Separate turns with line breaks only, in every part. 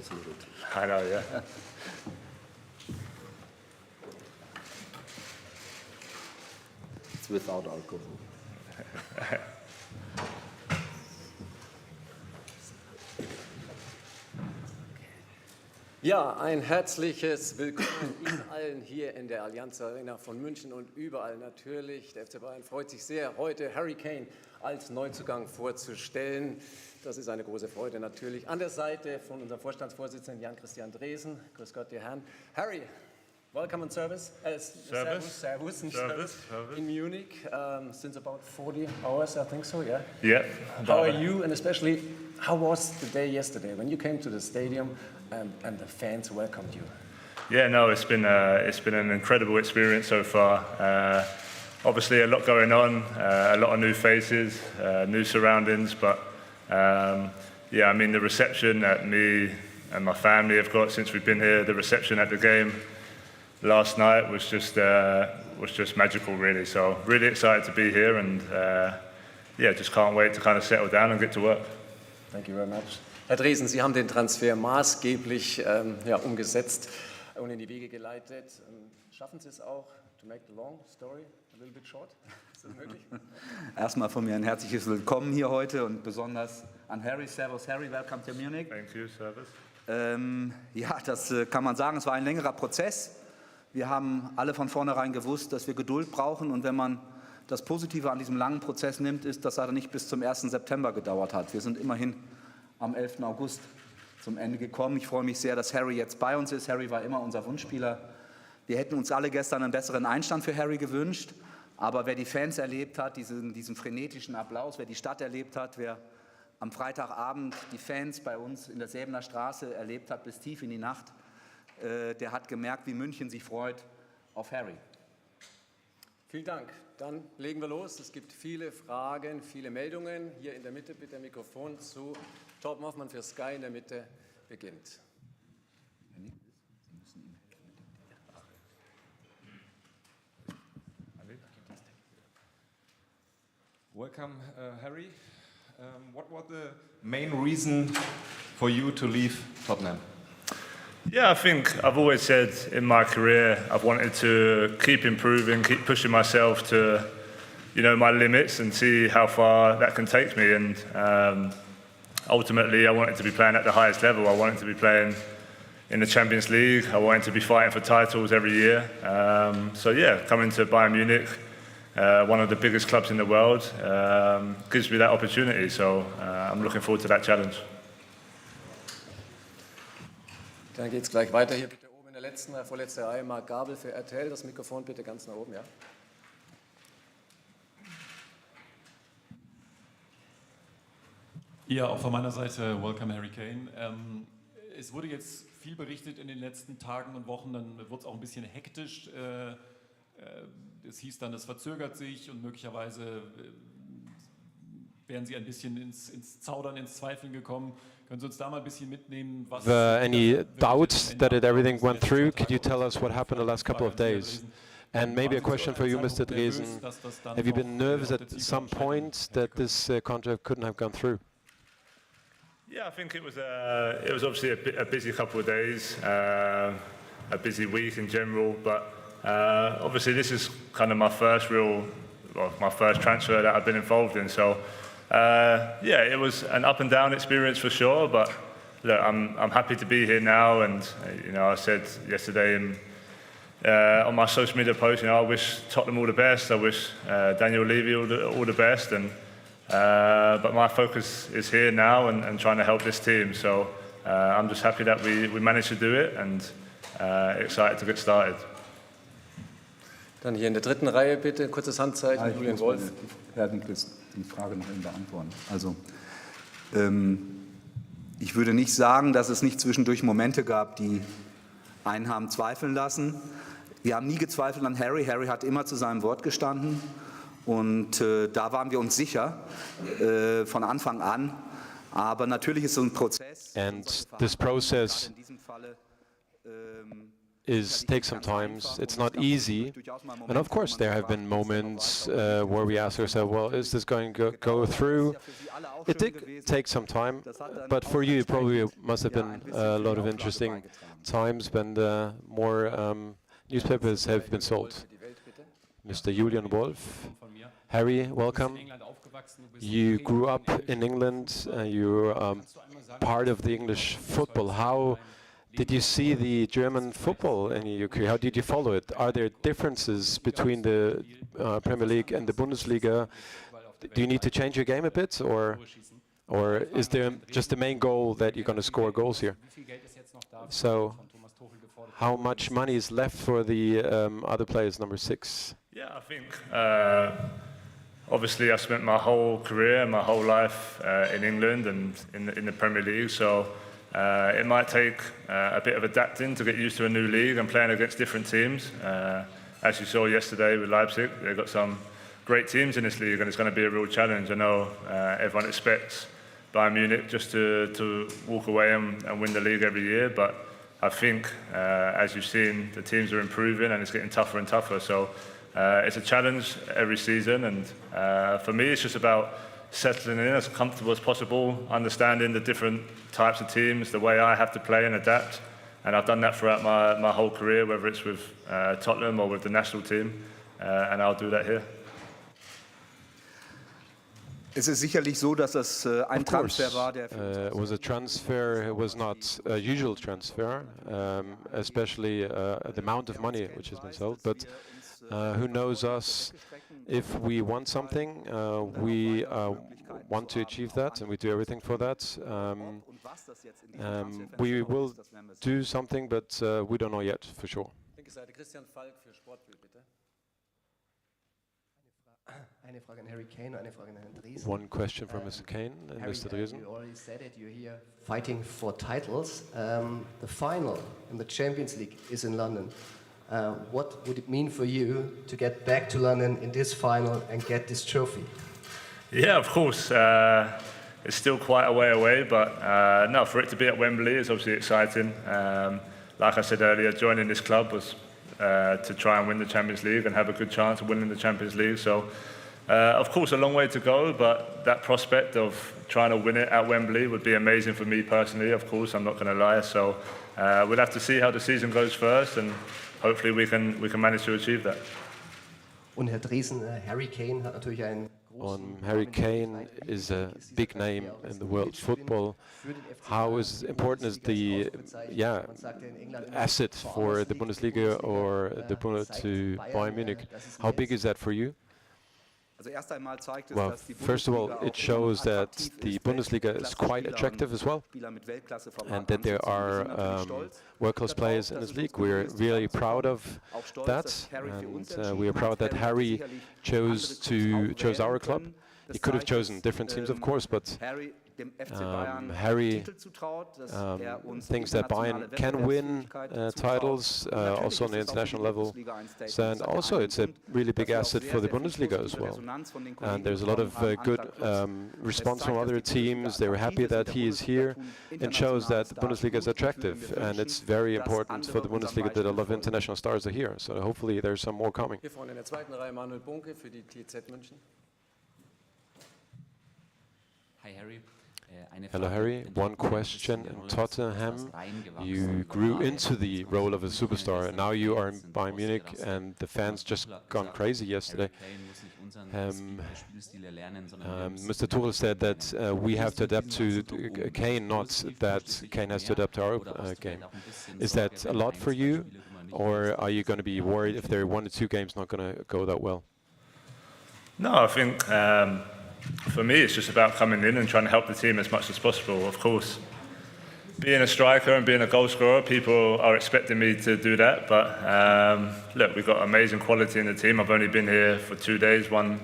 is needed.
I know, yeah.
It's without alcohol. Ja, ein herzliches Willkommen Ihnen allen hier in der Allianz Arena von München und überall natürlich. Der FC Bayern freut sich sehr, heute Harry Kane als Neuzugang vorzustellen. Das ist eine große Freude natürlich. An der Seite von unserem Vorstandsvorsitzenden Jan-Christian Dresen. Grüß Gott, ihr Herren. Harry, welcome on service. Servus in Munich since about 40 hours, I think so, yeah?
Yeah.
How are you, and especially, how was the day yesterday when you came to the stadium and the fans welcomed you?
Yeah, no, it's been an incredible experience so far. Obviously, a lot going on, a lot of new faces, new surroundings, but yeah, I mean the reception that me and my family have got since we've been here, the reception at the game last night was just magical, really. So really excited to be here, and yeah, just can't wait to kind of settle down and get to work.
Thank you very much. Herr Dresen, Sie haben den Transfer maßgeblich umgesetzt und in die Wege geleitet. Schaffen Sie es auch, to make the long story a little bit short? Ist das möglich?
Erstmal von mir ein herzliches Willkommen hier heute und besonders an Harry. Servus Harry, welcome to Munich.
Thank you, Servus.
Ja, das kann man sagen, es war ein längerer Prozess. Wir haben alle von vornherein gewusst, dass wir Geduld brauchen, und wenn man das Positive an diesem langen Prozess nimmt, ist, dass er nicht bis zum 1. September gedauert hat. Wir sind immerhin am 11. August zum Ende gekommen. Ich freue mich sehr, dass Harry jetzt bei uns ist. Harry war immer unser Wunschspieler. Wir hätten uns alle gestern einen besseren Einstand für Harry gewünscht, aber wer die Fans erlebt hat, diesen frenetischen Applaus, wer die Stadt erlebt hat, wer am Freitagabend die Fans bei uns in der Säbener Straße erlebt hat bis tief in die Nacht, der hat gemerkt, wie München sich freut auf Harry.
Vielen Dank. Dann legen wir los. Es gibt viele Fragen, viele Meldungen. Hier in der Mitte bitte Mikrofon zu Torben Hoffmann für Sky in der Mitte beginnt.
Welcome, Harry. What was the main reason for you to leave Tottenham?
Yeah, I think I've always said in my career I've wanted to keep improving, keep pushing myself to, my limits and see how far that can take me. And ultimately, I wanted to be playing at the highest level. I wanted to be playing in the Champions League. I wanted to be fighting for titles every year. So yeah, coming to Bayern Munich, one of the biggest clubs in the world, gives me that opportunity. So I'm looking forward to that challenge.
Dann geht es gleich weiter. Hier bitte oben in der vorletzten Reihe, Marc Gabel für RTL. Das Mikrofon bitte ganz nach oben, ja.
Ja, auch von meiner Seite, welcome Harry Kane. Es wurde jetzt viel berichtet in den letzten Tagen und Wochen, dann wurde es auch ein bisschen hektisch. Es hieß dann, es verzögert sich und möglicherweise wären Sie ein bisschen ins Zaudern, ins Zweifeln gekommen. Können Sie uns da mal ein bisschen mitnehmen? Was
any doubts that everything went through? Could you tell us what happened the last couple of days? And maybe a question for you, Mr. Dresen. Have you been nervous at some point that this contract couldn't have gone through?
Yeah, I think it was obviously a busy couple of days, a busy week in general, but obviously this is kind of my first transfer that I've been involved in. So yeah, it was an up and down experience for sure, but look, I'm happy to be here now, and I said yesterday on my social media post, I wish Tottenham all the best. I wish Daniel Levy all the best, and but my focus is here now and trying to help this team. So I'm just happy that we managed to do it, and excited to get started.
Dann hier in der dritten Reihe bitte, kurzes Handzeichen,
Ich
Julian
muss
Wolf.
Herr Nickels die Frage noch beantworten. Also, ich würde nicht sagen, dass es nicht zwischendurch Momente gab, die einen haben zweifeln lassen. Wir haben nie gezweifelt an Harry. Harry hat immer zu seinem Wort gestanden. Und da waren wir uns sicher von Anfang an. Aber natürlich ist so ein Prozess.
And this process
in diesem Falle
takes some time. It's not easy. And of course, there have been moments where we ask ourselves, well, is this going to go through? It did take some time, but for you, it probably must have been a lot of interesting times when more newspapers have been sold. Mr. Julian Wolf. Harry, welcome. You grew up in England. You're part of the English football. How did you see the German football in your career? How did you follow it? Are there differences between the Premier League and the Bundesliga? Do you need to change your game a bit, or is there just the main goal that you're going to score goals here? So, how much money is left for the other players, number 6?
Yeah, I think obviously I spent my whole career, my whole life in England and in the Premier League, so it might take a bit of adapting to get used to a new league and playing against different teams. As you saw yesterday with Leipzig, they've got some great teams in this league and it's going to be a real challenge. I know everyone expects Bayern Munich just to walk away and win the league every year, but I think, as you've seen, the teams are improving and it's getting tougher and tougher. So it's a challenge every season, and for me, it's just about settling in as comfortable as possible, understanding the different types of teams, the way I have to play and adapt. And I've done that throughout my whole career, whether it's with Tottenham or with the national team, and I'll do that here.
Es ist sicherlich so, dass es ein Transfer war, der
it was a transfer. It was not a usual transfer, especially the amount of money which has been sold. But who knows us? If we want something, we want to achieve that, and we do everything for that. We will do something, but we don't know yet for sure. One question from Mr. Kane and Mr. Dresen.
You already said it, you're here fighting for titles. The final in the Champions League is in London. What would it mean for you to get back to London in this final and get this trophy?
Yeah, of course. It's still quite a way away, but no, for it to be at Wembley is obviously exciting. Like I said earlier, joining this club was to try and win the Champions League and have a good chance of winning the Champions League. So, of course, a long way to go, but that prospect of trying to win it at Wembley would be amazing for me personally, of course, I'm not going to lie. So we'll have to see how the season goes first, and hopefully we can manage to achieve that.
Und Herr Dresen, Harry Kane hat natürlich einen
Harry Kane is a big name in the world football. How important is the asset for the Bundesliga or the to Bayern Munich? How big is that for you? Well, first of all, it shows that the Bundesliga is quite attractive as well, and that there are world-class players in this league. We're really proud of that, and we are proud that Harry chose our club. He could have chosen different teams, of course, but Harry thinks that Bayern can win titles also on the international level, and also it's a really big asset for the Bundesliga as well. And there's a lot of good response from other teams. They were happy that he is here, and shows that the Bundesliga is attractive, and it's very important for the Bundesliga that a lot of international stars are here. So hopefully there's some more coming.
Hi, Harry.
Hello, Harry. One question. In Tottenham, you grew into the role of a superstar, and now you are in Bayern Munich, and the fans just gone crazy yesterday. Mr. Tuchel said that we have to adapt to Kane, not that Kane has to adapt to our game. Is that a lot for you, or are you going to be worried if there are 1 or 2 games not going to go that well?
No, I think for me it's just about coming in and trying to help the team as much as possible. Of course, being a striker and being a goal scorer, people are expecting me to do that, but look, we've got amazing quality in the team. I've only been here for 2 days, one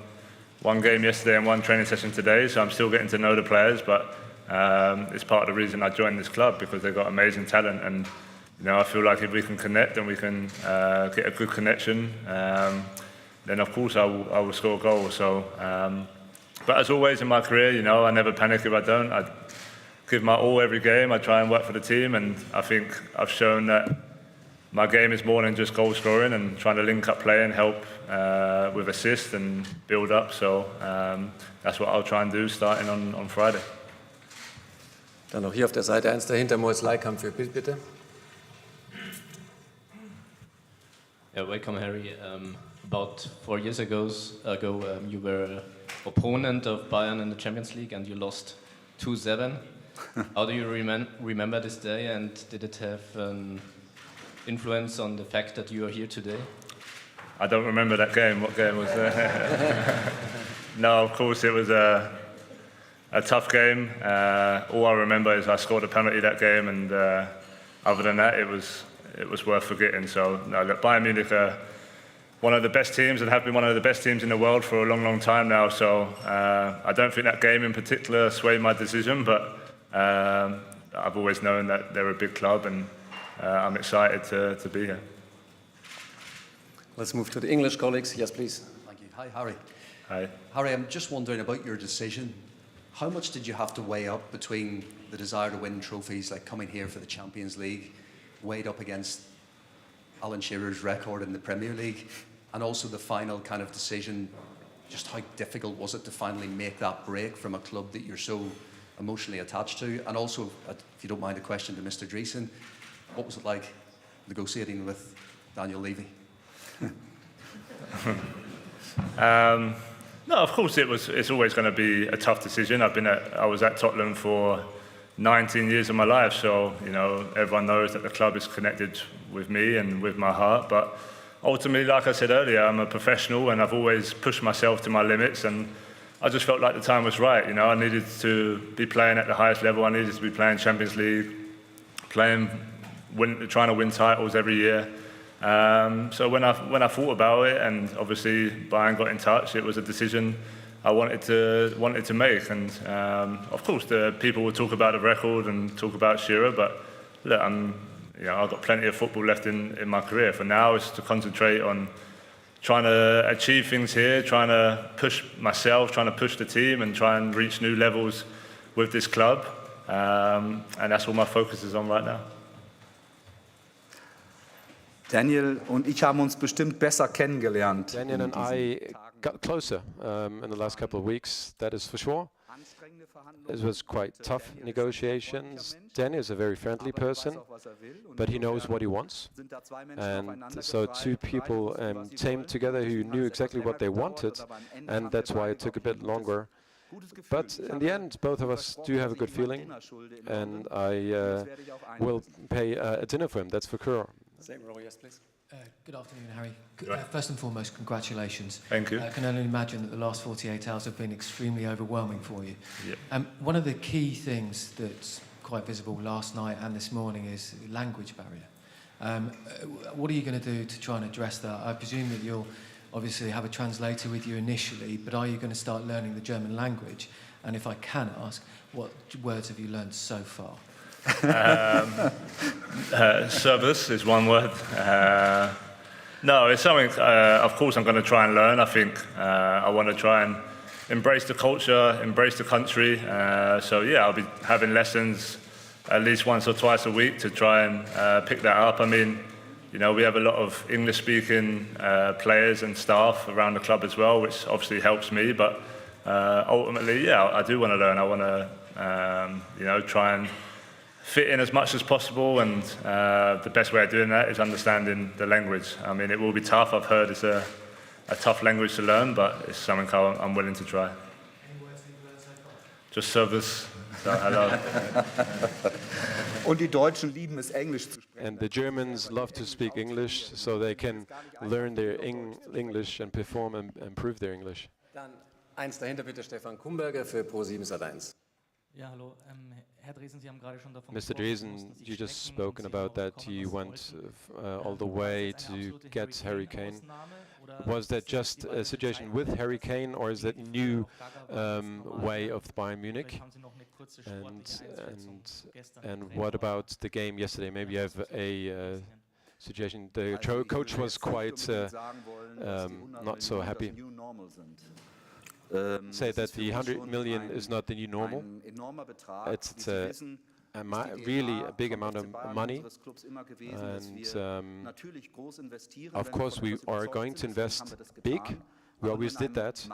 game yesterday and 1 training session today, so I'm still getting to know the players, but it's part of the reason I joined this club, because they've got amazing talent, and I feel like if we can connect and we can get a good connection, then of course I will score goals. So, but as always in my career, I never panic if I don't. I give my all every game. I try and work for the team, and I think I've shown that my game is more than just goal scoring and trying to link up play and help with assist and build up. So that's what I'll try and do starting on Friday.
Dann noch hier auf der Seite 1 dahinter, Moritz Leikampf für Bild, bitte.
Yeah, welcome, Harry. About 4 years ago, you were opponent of Bayern in the Champions League and you lost 2-7. How do you remember this day, and did it have an influence on the fact that you are here today?
I don't remember that game. What game was that? No, of course it was a tough game. All I remember is I scored a penalty that game, and other than that, it was worth forgetting. So no, look, Bayern Munich are one of the best teams and have been one of the best teams in the world for a long, long time now. So I don't think that game in particular swayed my decision, but I've always known that they're a big club, and I'm excited to be here.
Let's move to the English colleagues. Yes, please.
Thank you. Hi, Harry.
Hi.
Harry, I'm just wondering about your decision. How much did you have to weigh up between the desire to win trophies, like coming here for the Champions League, weighed up against Alan Shearer's record in the Premier League, and also the final kind of decision, just how difficult was it to finally make that break from a club that you're so emotionally attached to? And also, if you don't mind, a question to Mr. Dreesen, what was it like negotiating with Daniel Levy?
No, of course it's always going to be a tough decision. I was at Tottenham for 19 years of my life, so everyone knows that the club is connected with me and with my heart. But ultimately, like I said earlier, I'm a professional and I've always pushed myself to my limits, and I just felt like the time was right. I needed to be playing at the highest level. I needed to be playing Champions League, trying to win titles every year. So when I thought about it, and obviously Bayern got in touch, it was a decision I wanted to make. And of course, the people will talk about the record and talk about Shearer, but look, I've got plenty of football left in my career. For now, it's to concentrate on trying to achieve things here, trying to push myself, trying to push the team, and try and reach new levels with this club. And that's what my focus is on right now.
Daniel und ich haben uns bestimmt besser kennengelernt.
Daniel and I got closer in the last couple of weeks, that is for sure. It was quite tough negotiations. Daniel is a very friendly person, but he knows what he wants. And so two people came together who knew exactly what they wanted, and that's why it took a bit longer. But in the end, both of us do have a good feeling, and I will pay a dinner for him, that's for sure.
Same row, yes, please.
Good afternoon, Harry. First and foremost, congratulations.
Thank you.
I can only imagine that the last 48 hours have been extremely overwhelming for you.
Yeah.
One of the key things that's quite visible last night and this morning is language barrier. What are you going to do to try and address that? I presume that you'll obviously have a translator with you initially, but are you going to start learning the German language? And if I can ask, what words have you learned so far?
Service is one word. No, it's something, of course, I'm going to try and learn. I think I want to try and embrace the culture, embrace the country. So, yeah, I'll be having lessons at least once or twice a week to try and pick that up. I mean, we have a lot of English-speaking players and staff around the club as well, which obviously helps me. But ultimately, yeah, I do want to learn. I want to, try and fit in as much as possible, and the best way of doing that is understanding the language. I mean, it will be tough. I've heard it's a tough language to learn, but it's something I'm willing to try.
Any words that you've learned so far?
Just service. So, hello.
Und die Deutschen lieben es, Englisch zu sprechen.
And the Germans love to speak English, so they can learn their English and perform and improve their English.
Dann eins dahinter bitte, Stefan Kumberger für Pro7 Sat.1.
Ja, hallo. Herr Dreesen, Sie haben gerade schon davon
Mr. Dreesen, you just spoken about that you went all the way to get Harry Kane. Was that just a situation with Harry Kane, or is that new way of Bayern Munich? And what about the game yesterday? Maybe you have a situation. The coach was quite not so happy. Say that the 100 million is not the new normal. It's really a big amount of money. And of course, we are going to invest big. We always did that,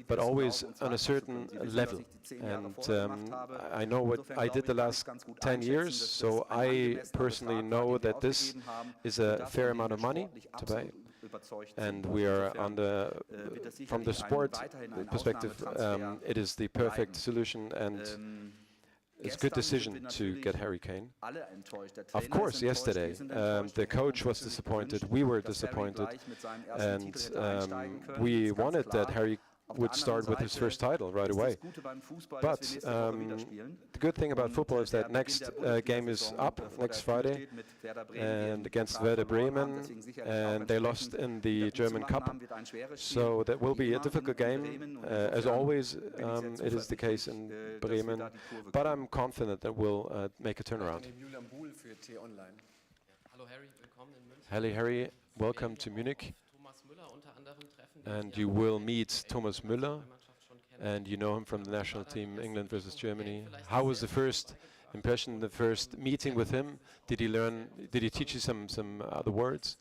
but always on a certain level. And I know what I did the last 10 years, so I personally know that this is a fair amount of money to pay. And we are on the, from the sport perspective, it is the perfect solution, and it's a good decision to get Harry Kane. Of course, yesterday, the coach was disappointed, we were disappointed, and we wanted that Harry would start with his first title right away. But the good thing about football is that next game is up next Friday and against Werder Bremen, and they lost in the German Cup. So that will be a difficult game. As always, it is the case in Bremen. But I'm confident that we'll make a turnaround. Hello, Harry. Welcome to Munich. And you will meet Thomas Müller, and you know him from the national team, England versus Germany. How was the first impression, the first meeting with him? Did he teach you some other words?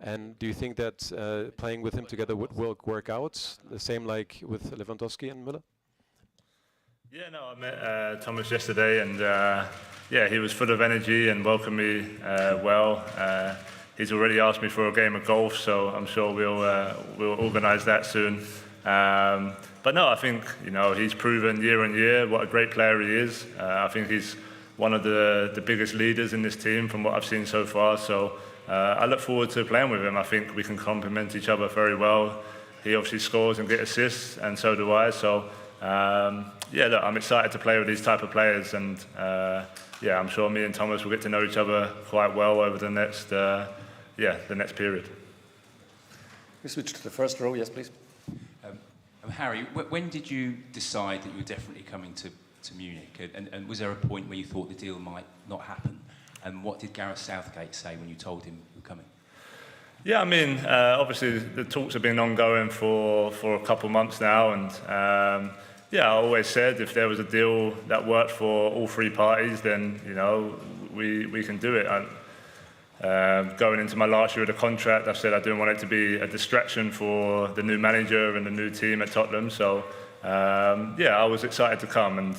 And do you think that playing with him together will work out, the same like with Lewandowski and Müller?
Yeah, no, I met Thomas yesterday, and yeah, he was full of energy and welcomed me well. He's already asked me for a game of golf, so I'm sure we'll organise that soon. But no, I think he's proven year on year what a great player he is. I think he's one of the biggest leaders in this team from what I've seen so far. So I look forward to playing with him. I think we can complement each other very well. He obviously scores and gets assists, and so do I. So yeah, look, I'm excited to play with these type of players, and yeah, I'm sure me and Thomas will get to know each other quite well over the next period.
We switch to the first row, yes, please.
Harry, when did you decide that you were definitely coming to Munich? And was there a point where you thought the deal might not happen? And what did Gareth Southgate say when you told him you were coming?
Yeah, I mean, obviously the talks have been ongoing for a couple of months now, and yeah, I always said if there was a deal that worked for all three parties, then we can do it. Going into my last year of the contract, I said I didn't want it to be a distraction for the new manager and the new team at Tottenham. So yeah, I was excited to come, and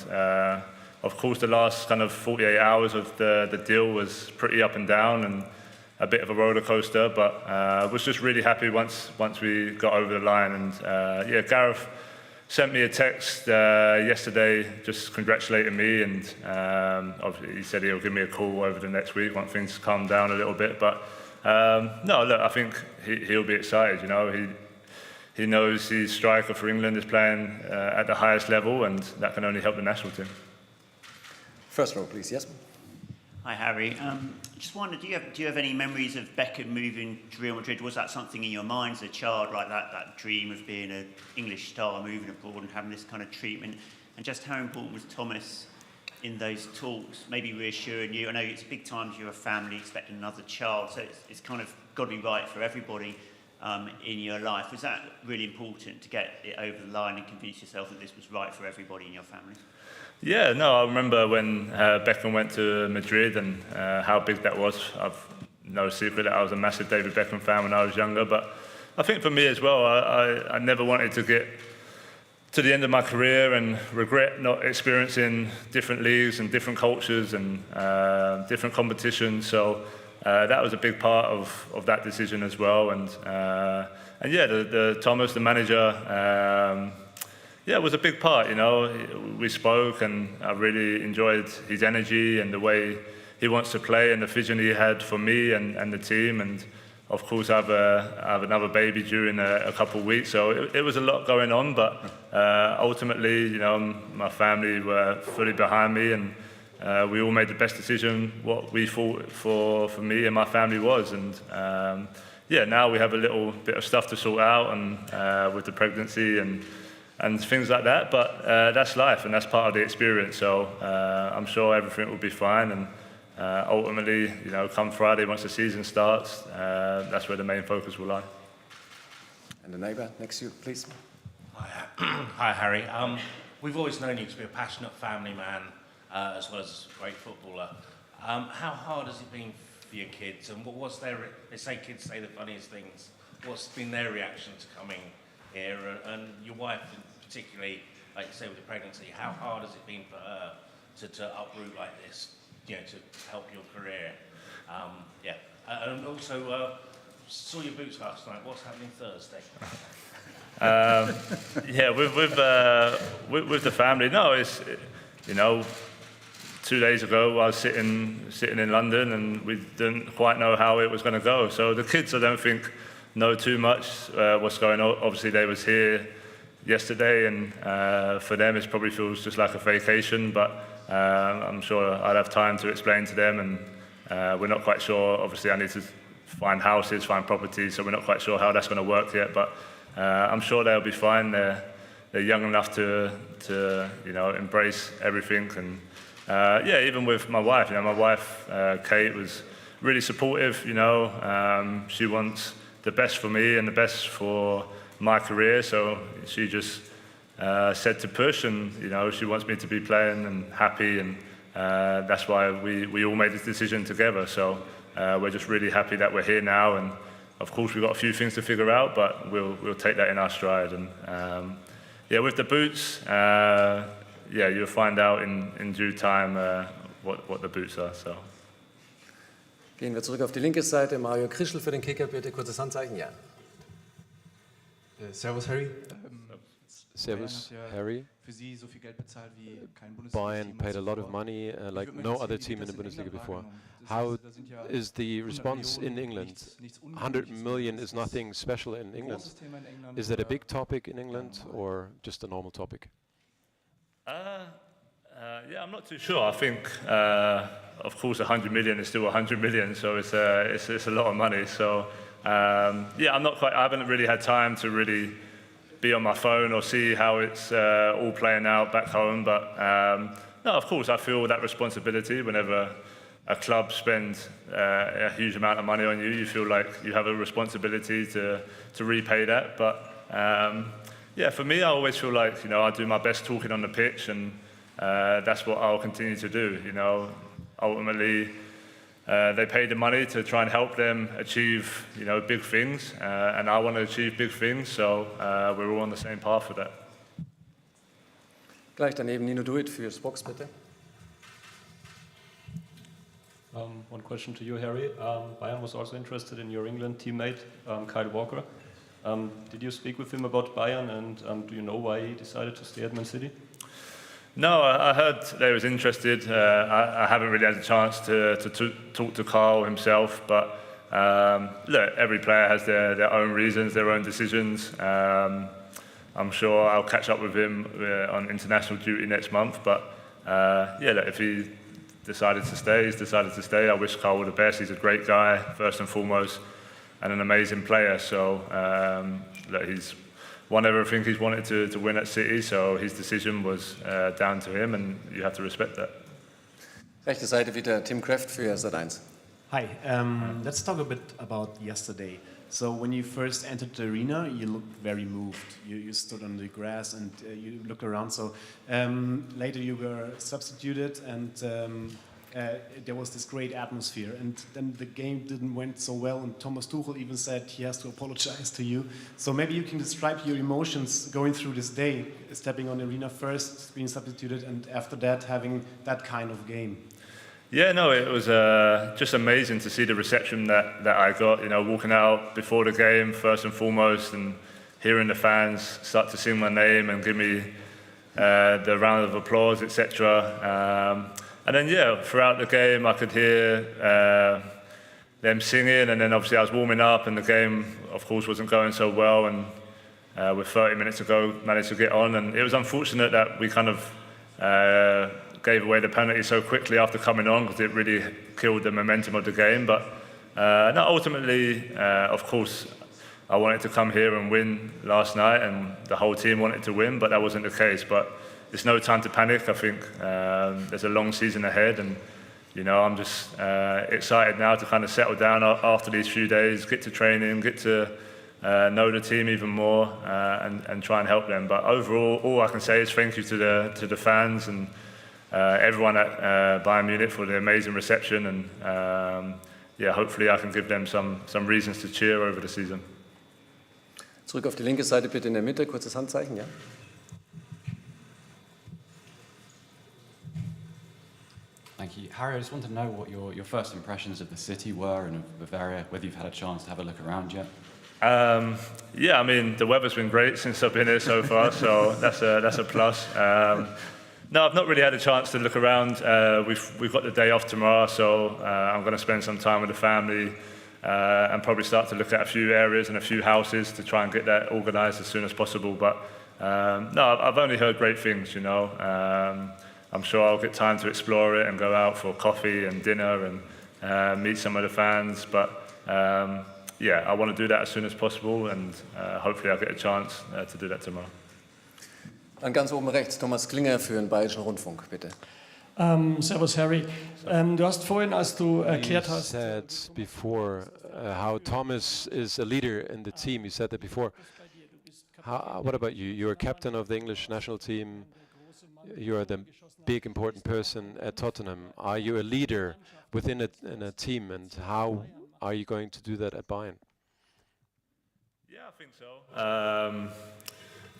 of course the last kind of 48 hours of the deal was pretty up and down and a bit of a roller coaster, but I was just really happy once we got over the line. And yeah, Gareth sent me a text yesterday just congratulating me, and obviously he said he'll give me a call over the next week once things calm down a little bit. But no, look, I think he'll be excited. He knows his striker for England is playing at the highest level, and that can only help the national team.
First row, please. Yes.
Hi, Harry. Just wondered, do you have any memories of Beckham moving to Real Madrid? Was that something in your mind as a child, like that dream of being an English star, moving abroad and having this kind of treatment? And just how important was Thomas in those talks, maybe reassuring you? I know it's big times, you're a family, expecting another child, so it's kind of got to be right for everybody in your life. Was that really important to get it over the line and convince yourself that this was right for everybody in your family?
Yeah, no, I remember when Beckham went to Madrid and how big that was. I've no secret that I was a massive David Beckham fan when I was younger, but I think for me as well, I never wanted to get to the end of my career and regret not experiencing different leagues and different cultures and different competitions. So that was a big part of that decision as well. And yeah, the Thomas, the manager, yeah, it was a big part, We spoke, and I really enjoyed his energy and the way he wants to play and the vision he had for me and the team. And of course, I have another baby due in a couple of weeks, so it was a lot going on. But ultimately, my family were fully behind me, and we all made the best decision what we thought for me and my family was. And yeah, now we have a little bit of stuff to sort out, and with the pregnancy and things like that, but that's life and that's part of the experience. So I'm sure everything will be fine, and ultimately, come Friday, once the season starts, that's where the main focus will lie.
And the neighbour next to you, please.
Hi, Harry. We've always known you to be a passionate family man, as well as a great footballer. How hard has it been for your kids, and what was their, they say kids say the funniest things, what's been their reaction to coming here, and your wife particularly, like you say with the pregnancy, how hard has it been for her to uproot like this, you know, to help your career? Yeah, and also saw your boots last night, what's happening Thursday?
Yeah, with the family, no, it's, you know, 2 days ago I was sitting in London and we didn't quite know how it was going to go. So the kids, I don't think, know too much what's going on. Obviously they was here yesterday, and for them it probably feels just like a vacation, but I'm sure I'd have time to explain to them, and we're not quite sure. Obviously I need to find houses, find properties, so we're not quite sure how that's going to work yet, but I'm sure they'll be fine. They're young enough to you know, embrace everything. And yeah, even with my wife, you know, my wife Kate was really supportive. You know, she wants the best for me and the best for my career, so she just said to push, and you know, she wants me to be playing and happy, and that's why we all made this decision together. So we're just really happy that we're here now, and of course we've got a few things to figure out, but we'll take that in our stride. And yeah, with the boots, yeah, you'll find out in due time what the boots are. So.
Gehen wir zurück auf die linke Seite. Mario Krischl für den Kicker, bitte. Kurzes Handzeichen, ja.
Servus, Harry.
Servus, Harry. Bayern paid a lot of money, like no other team in the Bundesliga before. How is the response in England? 100 million is nothing special in England. Is that a big topic in England or just a normal topic?
Yeah, I'm not too sure. I think, of course, 100 million is still 100 million, so it's a lot of money. So yeah, I haven't really had time to really be on my phone or see how it's all playing out back home. But no, of course, I feel that responsibility whenever a club spends a huge amount of money on you. You feel like you have a responsibility to repay that. But yeah, for me, I always feel like, you know, I do my best talking on the pitch, and that's what I'll continue to do. You know, ultimately, they pay the money to try and help them achieve, you know, big things, and I want to achieve big things, so we're all on the same path for that.
Gleich daneben Nino Duit für Spox, bitte.
One question to you, Harry. Bayern was also interested in your England teammate, Kyle Walker. Did you speak with him about Bayern, and do you know why he decided to stay at Man City?
No, I heard they was interested. I haven't really had a chance to talk to Carl himself, but look, every player has their own reasons, their own decisions. I'm sure I'll catch up with him on international duty next month, but yeah, look, if he decided to stay, he's decided to stay. I wish Carl all the best. He's a great guy, first and foremost, and an amazing player. So look, he's won everything he's wanted to win at City, so his decision was down to him, and you have to respect that.
Rechte Seite wieder Tim Kraft für Sat.1.
Hi, let's talk a bit about yesterday. So when you first entered the arena, you looked very moved. You stood on the grass and you looked around. So later you were substituted, and there was this great atmosphere. And then the game didn't went so well, and Thomas Tuchel even said he has to apologize to you. So maybe you can describe your emotions going through this day, stepping on the arena first, being substituted, and after that having that kind of game.
Yeah, no, it was just amazing to see the reception that I got, you know, walking out before the game, first and foremost, and hearing the fans start to sing my name and give me the round of applause, etc. And then, yeah, throughout the game, I could hear them singing, and then obviously I was warming up, and the game, of course, wasn't going so well, and with 30 minutes to go, managed to get on, and it was unfortunate that we kind of gave away the penalty so quickly after coming on, because it really killed the momentum of the game. But no, ultimately, of course, I wanted to come here and win last night, and the whole team wanted to win, but that wasn't the case. But it's no time to panic. I think there's a long season ahead, and you know, I'm just excited now to kind of settle down after these few days, get to training, get to know the team even more, and try and help them. But overall, all I can say is thank you to the fans, and everyone at Bayern Munich for the amazing reception, and yeah, hopefully I can give them some reasons to cheer over the season.
Zurück auf die linke Seite bitte in der Mitte, kurzes Handzeichen, ja.
Thank you. Harry, I just wanted to know what your first impressions of the city were and of Bavaria, whether you've had a chance to have a look around yet.
Yeah, I mean, the weather's been great since I've been here so far, so that's a plus. No, I've not really had a chance to look around. We've got the day off tomorrow, so I'm going to spend some time with the family and probably start to look at a few areas and a few houses to try and get that organised as soon as possible. But no, I've only heard great things, you know. I'm sure I'll get time to explore it and go out for coffee and dinner and meet some of the fans. But yeah, I want to do that as soon as possible, and hopefully I'll get a chance to do that tomorrow.
Dann ganz oben rechts, Thomas Klinger für den Bayerischen Rundfunk, bitte.
Servus Harry. Du hast vorhin, als du erklärt hast,
said before how Thomas is a leader in the team. You said that before. What about you? You're a captain of the English national team. You're the big important person at Tottenham. Are you a leader within a team, and how are you going to do that at Bayern?
Yeah, I think so.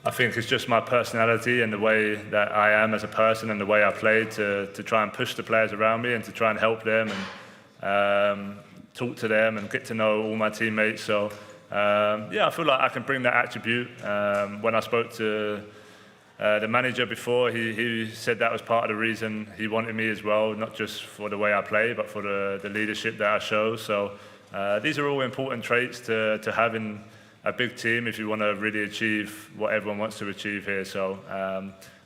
I think it's just my personality and the way that I am as a person and the way I play to try and push the players around me and to try and help them and talk to them and get to know all my teammates. So yeah, I feel like I can bring that attribute. When I spoke to the manager before, he said that was part of the reason he wanted me as well, not just for the way I play, but for the leadership that I show. So these are all important traits to have in a big team if you want to really achieve what everyone wants to achieve here. So,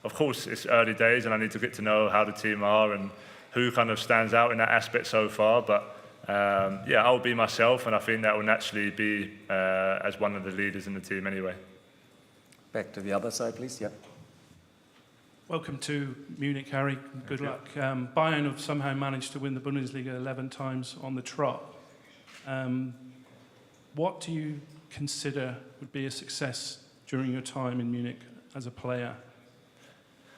of course, it's early days and I need to get to know how the team are and who kind of stands out in that aspect so far. But, yeah, I'll be myself, and I think that will naturally be as one of the leaders in the team anyway.
Back to the other side, please. Yeah.
Welcome to Munich, Harry. Good luck. Bayern have somehow managed to win the Bundesliga 11 times on the trot. What do you consider would be a success during your time in Munich as a player?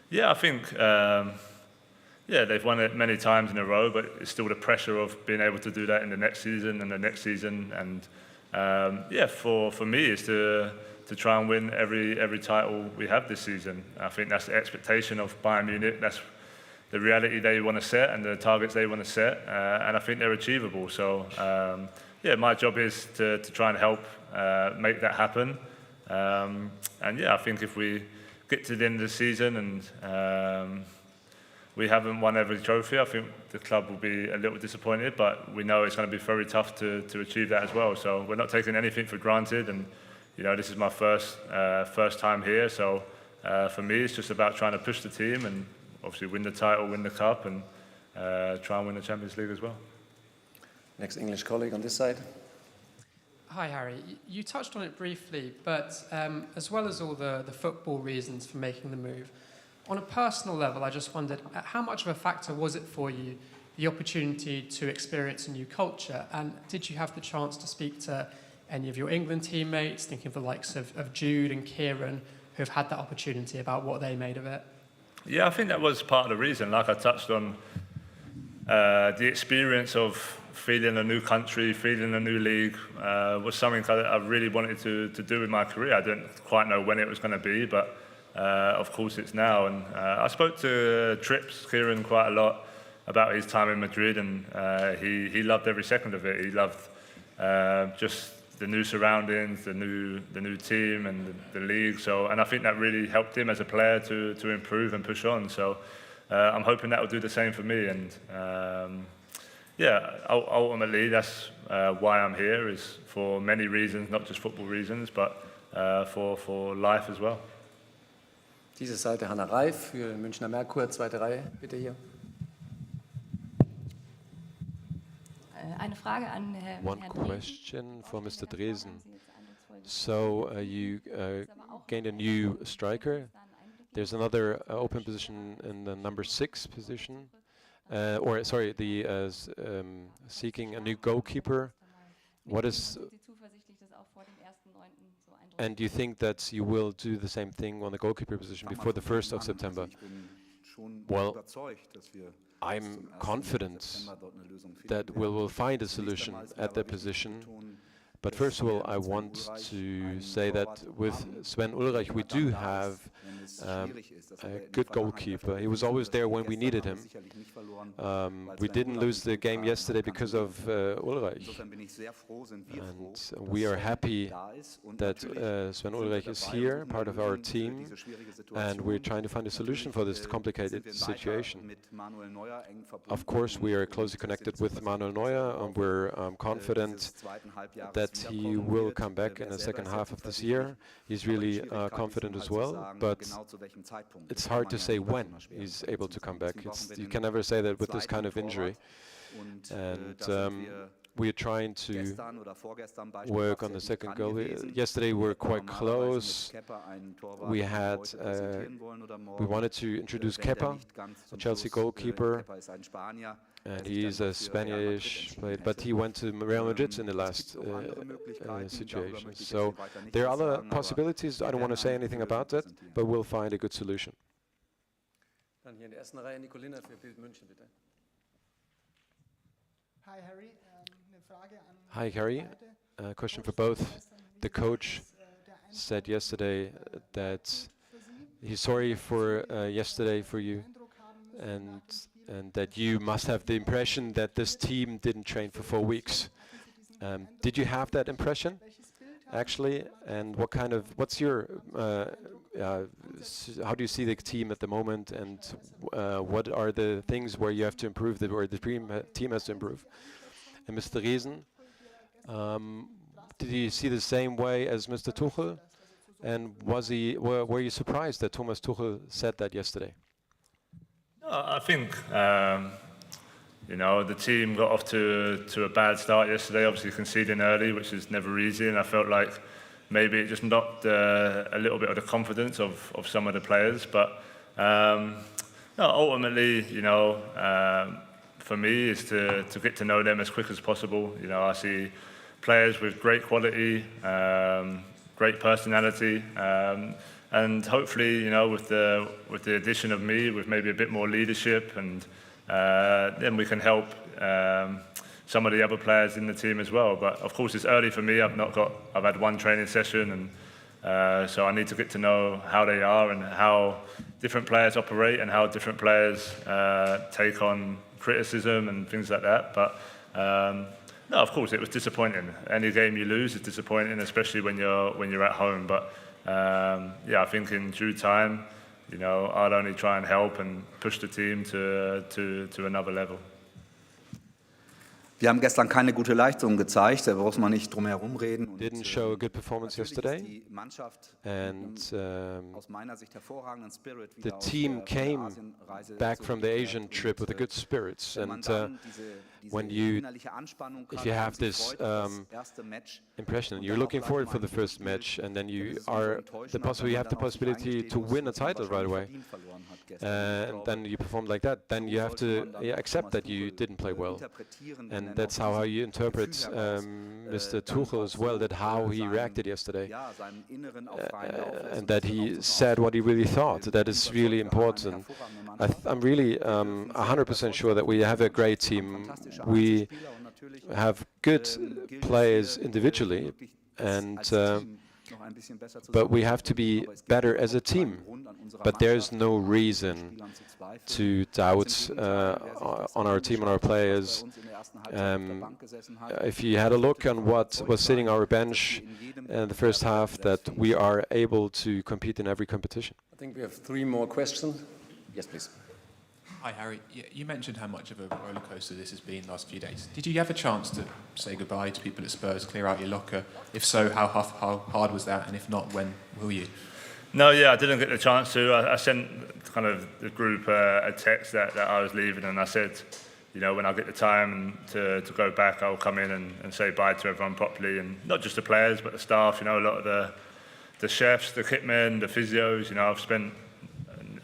Yeah, I think yeah, they've won it many times in a row, but it's still the pressure of being able to do that in the next season and the next season. And yeah, for me, is to try and win every title we have this season. I think that's the expectation of Bayern Munich. That's the reality they want to set and the targets they want to set, and I think they're achievable. So yeah, my job is to try and help make that happen. And yeah, I think if we get to the end of the season and we haven't won every trophy, I think the club will be a little disappointed, but we know it's going to be very tough to achieve that as well. So we're not taking anything for granted, and you know, this is my first time here, so for me it's just about trying to push the team and obviously win the title, win the cup, and try and win the Champions League as well.
Next English colleague on this side.
Hi, Harry. You touched on it briefly, but as well as all the football reasons for making the move, on a personal level, I just wondered, how much of a factor was it for you, the opportunity to experience a new culture? And did you have the chance to speak to any of your England teammates, thinking of the likes of Jude and Kieran, who have had that opportunity, about what they made of it?
Yeah, I think that was part of the reason. Like I touched on, the experience of feeling a new country, feeling a new league, was something that I really wanted to do in my career. I didn't quite know when it was going to be, but of course it's now. And I spoke to Kieran quite a lot about his time in Madrid, and he loved every second of it. He loved just the new surroundings, the new team, and the league. So, and I think that really helped him as a player to improve and push on. So, I'm hoping that will do the same for me. And yeah, ultimately that's why I'm here, is for many reasons, not just football reasons, but for life as well.
Diese Seite Hanna Reif für Münchner Merkur, zweite Reihe, bitte hier.
Eine Frage an Herrn
One question for Mr. Dresen. So you gained a new striker. There's another open position in the number 6 position, or sorry, the seeking a new goalkeeper. What is? And do you think that you will do the same thing on the goalkeeper position before the 1st of September? Well, I'm confident that we will find a solution at their position. But first of all, I want to say that with Sven Ulreich, we do have a good goalkeeper. He was always there when we needed him. We didn't lose the game yesterday because of Ulreich. And we are happy that Sven Ulreich is here, part of our team, and we're trying to find a solution for this complicated situation. Of course, we are closely connected with Manuel Neuer, and we're confident that he will come back in the second half of this year. He's really confident as well, but it's hard to say when he's able to come back. You can never say that with this kind of injury. And we are trying to work on the second goal. Yesterday we were quite close. We wanted to introduce Kepa, a Chelsea goalkeeper, and he's a Spanish player, but he went to Real Madrid in the last situation. So there are other possibilities. I don't want to say anything about that, but we'll find a good solution.
Dann hier in der ersten Reihe Nicolina für Bild München, bitte.
Hi, Harry.
Hi, Harry. A question for both. The coach said yesterday that he's sorry for yesterday for you, and that you must have the impression that this team didn't train for 4 weeks. Did you have that impression, actually? And what's your, how do you see the team at the moment, and what are the things where you have to improve, where the team has to improve? And Mr. Riesen, did you see the same way as Mr. Tuchel? And were you surprised that Thomas Tuchel said that yesterday?
I think, the team got off to a bad start yesterday, obviously conceding early, which is never easy, and I felt like maybe it just knocked a little bit of the confidence of some of the players. But ultimately, for me, is to get to know them as quick as possible. I see players with great quality, great personality, and hopefully, with the addition of me, with maybe a bit more leadership, and then we can help some of the other players in the team as well. But of course, it's early for me. I've had one training session, and so I need to get to know how they are and how different players operate and how different players take on criticism and things like that. But no, of course, it was disappointing. Any game you lose is disappointing, especially when you're at home. But I think in due time, I'll only try and help and push the team to another level.
Wir haben gestern keine gute Leistung gezeigt, da muss man nicht drum herum reden.
Didn't show a good performance yesterday, and the team came back from the Asian trip with a good spirits. And if you have this impression, and you're looking forward for the first match, and then you have the possibility to win a title right away, and then you perform like that, then you have to accept that you didn't play well. And that's how you interpret Mr. Tuchel as well, that how he reacted yesterday, and that he said what he really thought. That is really important. I'm really 100% sure that we have a great team. We have good players individually, but we have to be better as a team. But there's no reason to doubt on our team and our players. If you had a look on what was sitting on our bench in the first half, that we are able to compete in every competition.
I think we have 3 more questions. Yes, please.
Hi, Harry. You mentioned how much of a roller coaster this has been the last few days. Did you have a chance to say goodbye to people at Spurs, clear out your locker? If so, how hard was that? And if not, when will you?
No, I didn't get the chance to. I sent kind of the group a text that I was leaving, and I said, when I get the time to go back, I'll come in and say bye to everyone properly, and not just the players, but the staff. A lot of the chefs, the kitmen, the physios. I've spent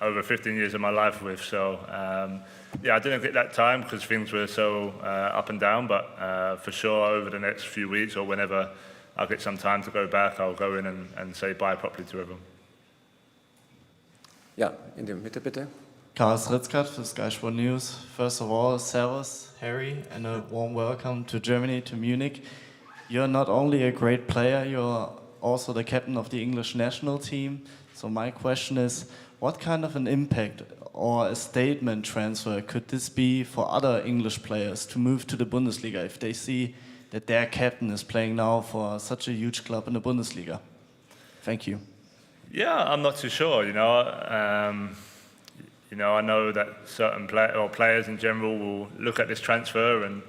over 15 years of my life with. So I didn't get that time because things were so up and down. But for sure, over the next few weeks or whenever I get some time to go back, I'll go in and say bye properly to everyone.
Ja, in der Mitte bitte.
Kane'S for Sky Sport News. First of all, servus, Harry, and a warm welcome to Germany, to Munich. You're not only a great player, you're also the captain of the English national team. So my question is, what kind of an impact or a statement transfer could this be for other English players to move to the Bundesliga if they see that their captain is playing now for such a huge club in the Bundesliga? Thank you.
Yeah, I'm not too sure. I know that certain players in general will look at this transfer and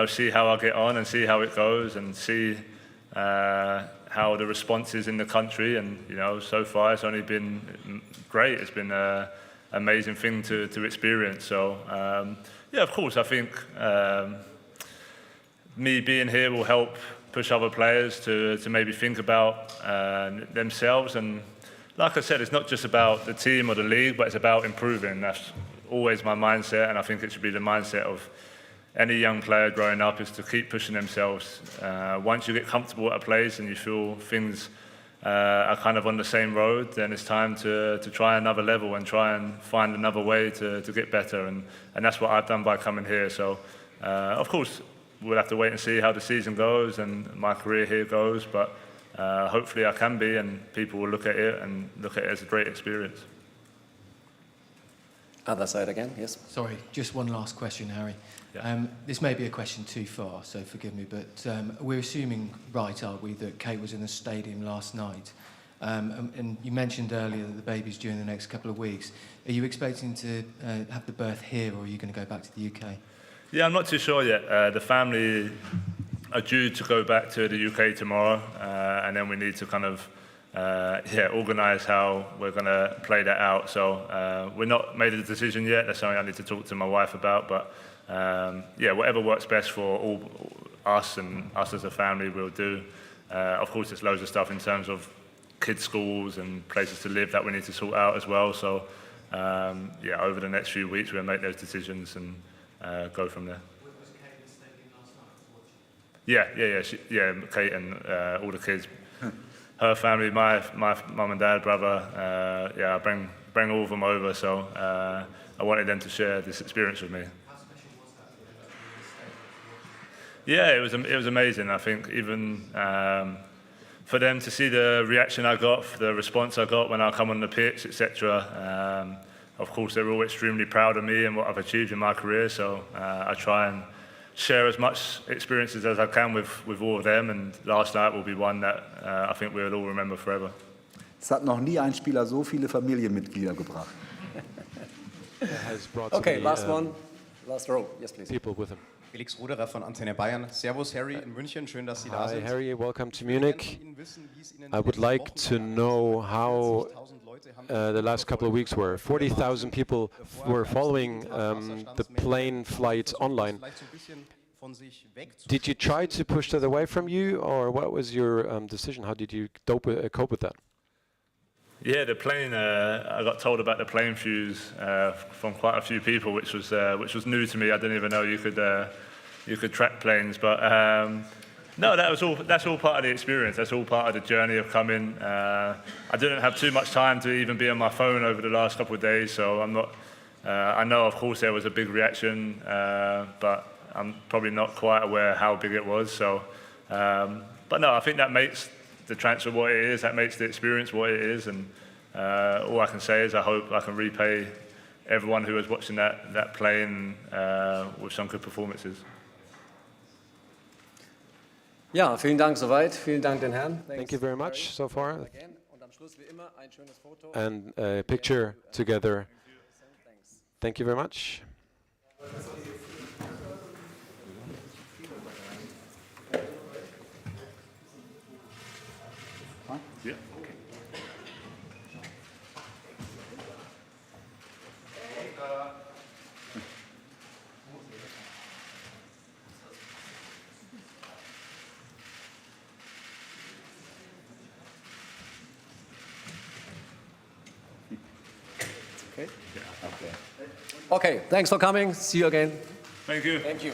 see how I get on and see how it goes and see how the response is in the country. And so far it's only been great. It's been an amazing thing to experience. So yeah, of course, I think me being here will help push other players to maybe think about themselves. And like I said, it's not just about the team or the league, but it's about improving. That's always my mindset, and I think it should be the mindset of any young player growing up, is to keep pushing themselves. Once you get comfortable at a place and you feel things are kind of on the same road, then it's time to try another level and try and find another way to get better. And that's what I've done by coming here. So, of course, we'll have to wait and see how the season goes and my career here goes, but hopefully I can be, and people will look at it as a great experience.
Other side again, yes.
Sorry, just one last question, Harry.
Yeah.
This may be a question too far, so forgive me, but we're assuming, right, are we, that Kate was in the stadium last night? And you mentioned earlier that the baby's due in the next couple of weeks. Are you expecting to have the birth here, or are you going to go back to the UK?
Yeah, I'm not too sure yet. The family are due to go back to the UK tomorrow, and then we need to kind of organise how we're going to play that out. So we're not made a decision yet. That's something I need to talk to my wife about. But yeah, whatever works best for all us and us as a family, we'll do. Of course, there's loads of stuff in terms of kids' schools and places to live that we need to sort out as well. So yeah, over the next few weeks, we'll make those decisions and go from there. Yeah, Kate and all the kids, her family, my mum and dad, brother, I bring all of them over, so I wanted them to share this experience with me.
How special was that?
Yeah, it was amazing. I think even for them to see the reaction I got, the response I got when I come on the pitch, etc. Of course, they're all extremely proud of me and what I've achieved in my career, so I try and share as much experiences as I can with all of them, and last night will be one that I think we'll all remember forever.
Es hat noch nie ein Spieler so viele Familienmitglieder gebracht.
Okay, last one, last row. Yes, please.
People with him.
Felix Ruderer von Antenne Bayern. Servus Harry in München, schön, dass Sie da
Hi
sind.
Harry, welcome to Munich. I would like to know how the last couple of weeks were. 40,000 people were following the plane flight online. Did you try to push that away from you, or what was your decision? How did you cope with that?
Yeah, the plane. I got told about the plane fuse from quite a few people, which was new to me. I didn't even know you could track planes. But no, that's all part of the experience. That's all part of the journey of coming. I didn't have too much time to even be on my phone over the last couple of days, so I'm not. I know, of course, there was a big reaction, but I'm probably not quite aware how big it was. So, but no, I think that makes the transfer what it is, that makes the experience what it is, and all I can say is I hope I can repay everyone who was watching that playing with some good performances.
Ja, vielen Dank soweit. Vielen Dank den Herren.
Thank you very much so far. And a picture together. Thank you very much.
Yeah.
Okay. Okay. Thanks for coming. See you again.
Thank you.
Thank you.